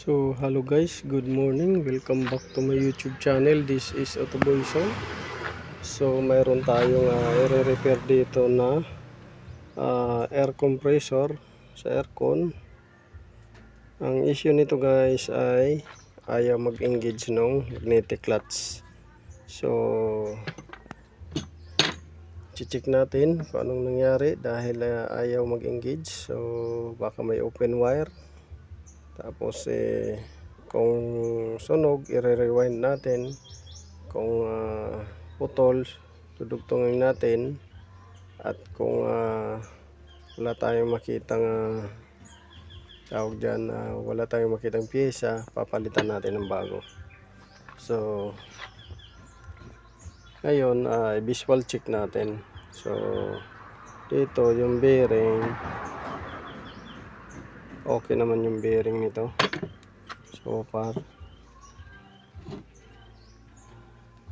So, hello guys, good morning. Welcome back to my YouTube channel. This is Autoboyson. So, mayroon tayong i-repair dito na air compressor sa aircon. Ang issue nito guys ay ayaw mag-engage ng magnetic clutch. So, check natin kung anong nangyari dahil ayaw mag-engage. So, baka may open wire. Tapos kung sunog, i-rewind natin. Kung putol, dudugtungin natin. At kung wala tayong makitang tawag dyan, wala tayong makitang pyesa, papalitan natin ng bago. So ngayon, visual check natin. So dito yung bearing, okay naman yung bearing nito so far.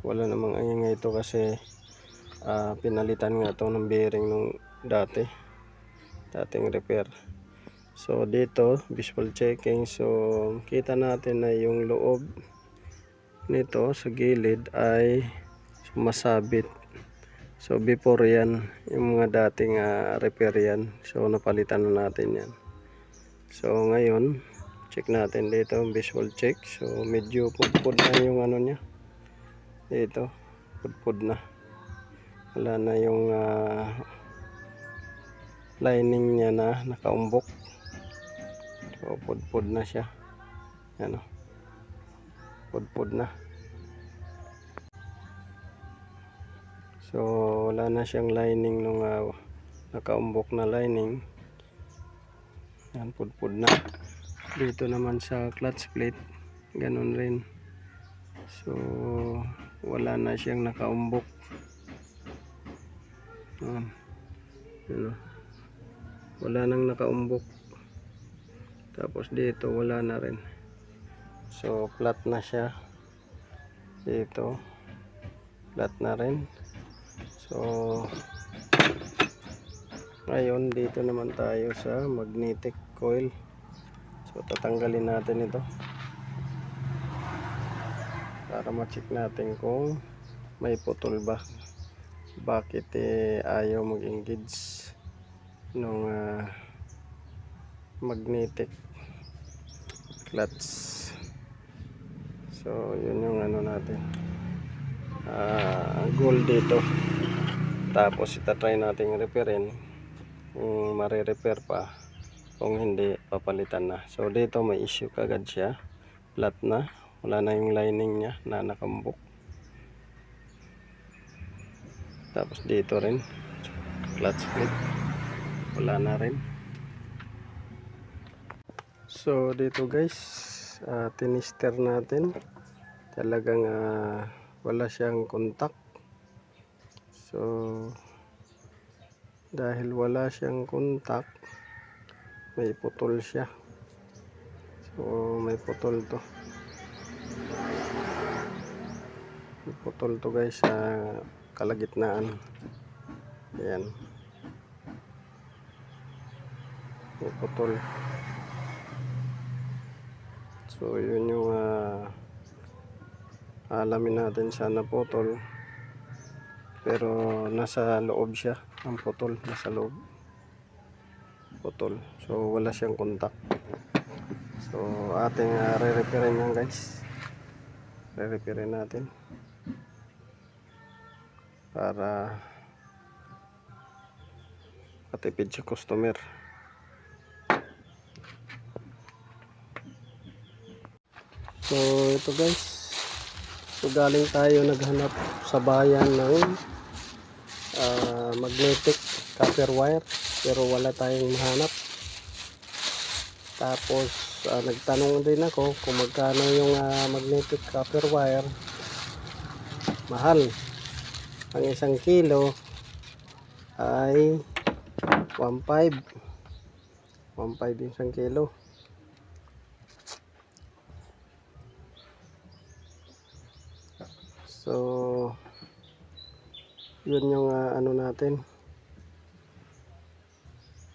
Wala namang angin ito kasi pinalitan nga ito ng bearing nung dating repair. So dito visual checking, so kita natin na yung loob nito sa gilid ay sumasabit. So before yan, yung mga dating repair yan, so napalitan na natin yan. So ngayon check natin dito visual check. So medyo pudpud na yung ano nya dito, pudpud na, wala na yung lining niya na nakaumbok. So pudpud na siya, ano, pudpud na. So wala na siyang lining nung nakaumbok na lining. Yan, pudpud na. Dito naman sa clutch plate, ganun rin. So wala na siyang nakaumbok. Ano, wala nang nakaumbok. Tapos dito wala na rin. So flat na siya. Dito flat na rin. So ngayon dito naman tayo sa magnetic coil. So tatanggalin natin ito para ma-check natin kung may putol ba, bakit ayaw mag-engage nung magnetic clutch. So yun yung ano natin, goal dito. Tapos itatry natin repairin kung mare-repair pa, kung hindi papalitan na. So dito may issue kagad siya, flat na, wala na yung lining nya na nakambok. Tapos dito rin clutch plate, wala na rin. So dito guys, tinister natin, talagang wala siyang contact. So dahil wala siyang contact, may putol siya. So may putol to, may putol to guys sa kalagitnaan. Ayan, may putol. So yun yung alamin natin, sana putol, pero nasa loob siya, ang putol nasa loob, putol. So wala siyang contact. So ating re-repairin yan guys, re-repairin natin para katipid sa customer. So ito guys, so galing tayo naghanap sa bayan ng magnetic copper wire, pero wala tayong mahanap. Tapos nagtanong din ako kung magkano yung magnetic copper wire. Mahal, ang 1 kilo ay 1.5 yung 1 kilo. So yun yung ano natin,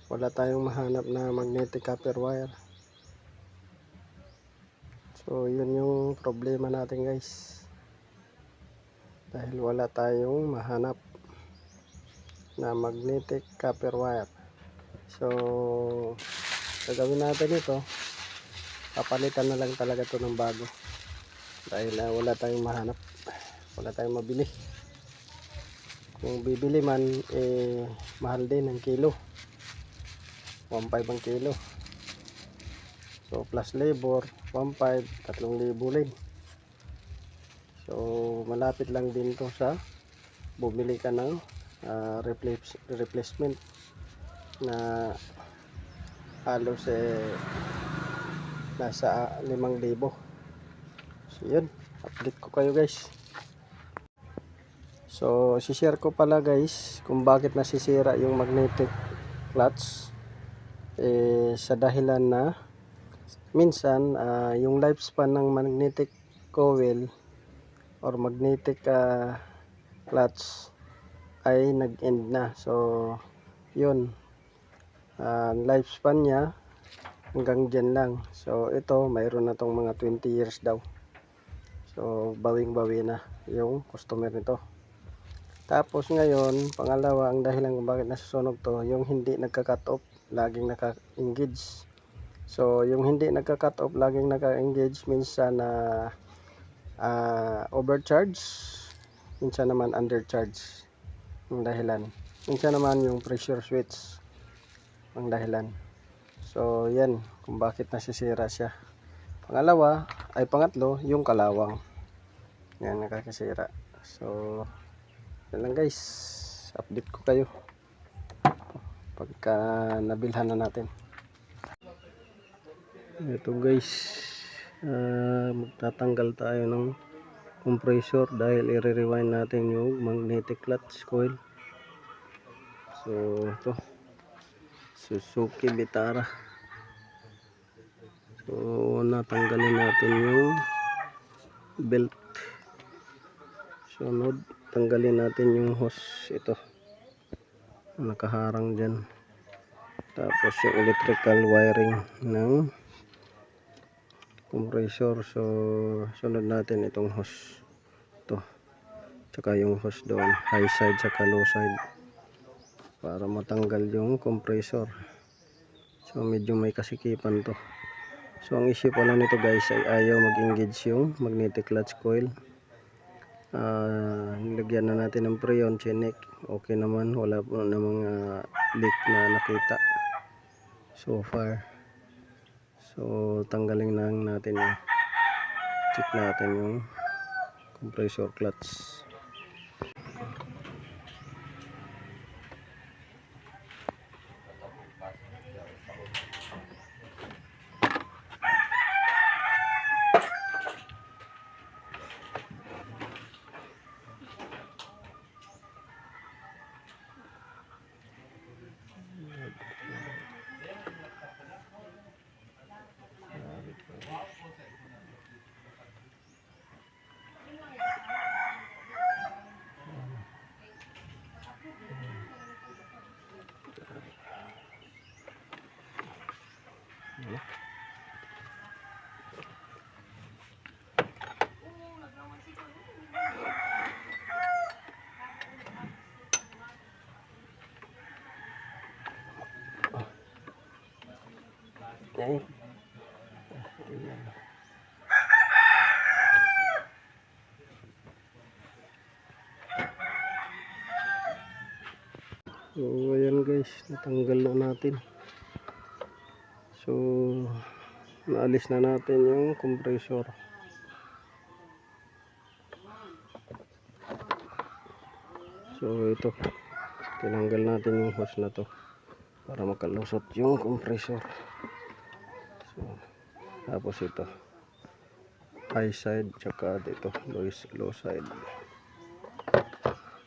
wala tayong mahanap na magnetic copper wire. So yun yung problema natin guys, dahil wala tayong mahanap na magnetic copper wire. So gagawin natin ito, papalitan na lang talaga to ng bago dahil wala tayong mahanap, wala tayong mabili. Kung bibili man mahal din ang kilo, 1.5 ang kilo. So plus labor 1.5, 3,000 din. So malapit lang din to sa bumili ka ng replacement na halos nasa 5,000. So yun, update ko kayo guys. So share ko pala guys kung bakit nasisira yung magnetic clutch, sa dahilan na minsan yung lifespan ng magnetic coil or magnetic clutch ay nag-end na. So yun, lifespan niya hanggang dyan lang. So ito mayroon na tong mga 20 years daw. So bawing-bawi na yung customer nito. Tapos ngayon, pangalawa, ang dahilan kung bakit nasusunog to, yung hindi nagka-cut off, laging naka-engage. So yung hindi nagka-cut off, laging naka-engage, minsan na overcharge, minsan naman undercharge ang dahilan. Minsan naman yung pressure switch ang dahilan. So yan kung bakit nasisira siya. Pangatlo, yung kalawang. Yan, nakakasira. So yan lang guys, update ko kayo pagka nabilhan na natin. Ito guys, magtatanggal tayo ng compressor dahil i-rewind natin yung magnetic clutch coil. So ito, Suzuki Vitara. So natanggalin natin yung belt. Sunod, tanggalin natin yung hose, ito nakaharang dyan. Tapos yung electrical wiring ng compressor. So sunod natin itong hose, ito, tsaka yung hose doon, high side tsaka low side, para matanggal yung compressor. So medyo may kasikipan to. So ang issue pala nito guys ay ayaw mag-engage yung magnetic clutch coil. Nilagyan na natin ng freon, chinek, okay naman, wala po namang leak na nakita so far. So tanggalin lang natin yung check natin yung compressor clutch. Okay. So ayan guys, natanggal na natin. So naalis na natin yung compressor. So ito, tinanggal natin yung hose na to para makalusot yung compressor. So tapos ito, high side tsaka dito low side,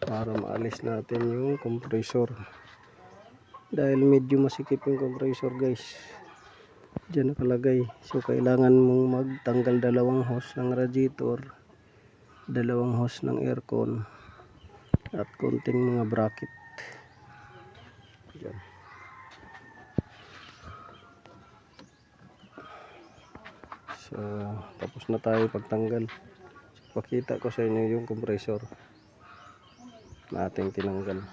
para maalis natin yung compressor dahil medyo masikip yung compressor guys, dyan nakalagay. So kailangan mong magtanggal dalawang hose ng radiator, dalawang hose ng aircon, at konting mga bracket dyan. So, tapos na tayo pagtanggal. So, pakita ko sa inyo yung compressor na ating tinanggal.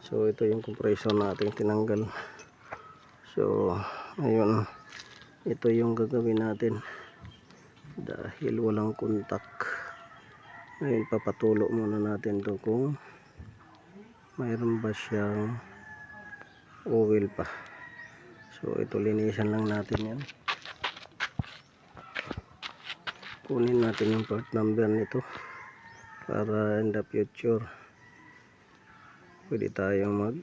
So, ito yung compressor na ating tinanggal. So, ayun, ito yung gagawin natin dahil walang kontak. Ngayon, papatulo muna natin to kung mayroon ba siyang oil pa. So, ito linisan lang natin yan. Kunin natin yung part number nito para in the future pwede tayong mag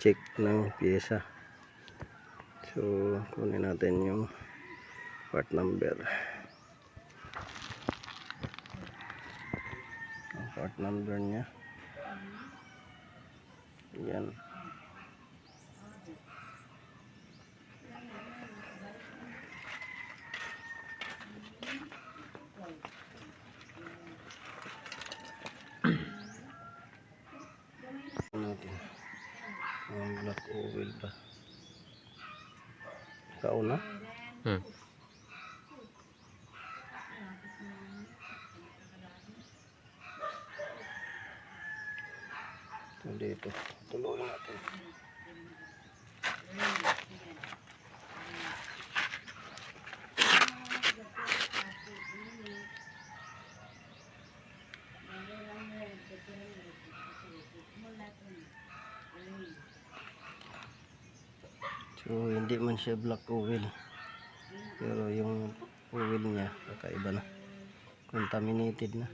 check ng pyesa. So, kunin natin yung part number. Ang part number nya yan. Natin ang black oil ba kauna? Ito dito, tuloy natin. So, hindi man siya black oil, pero yung oil niya kakaiba na, contaminated na.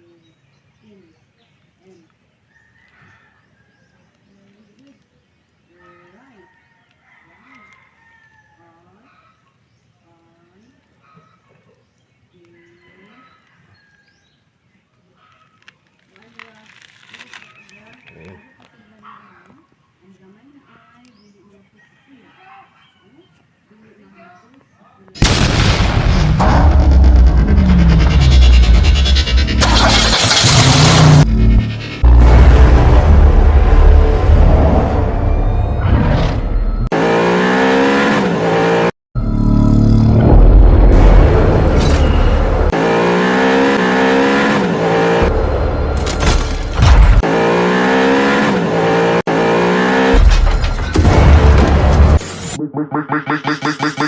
Ayun. Make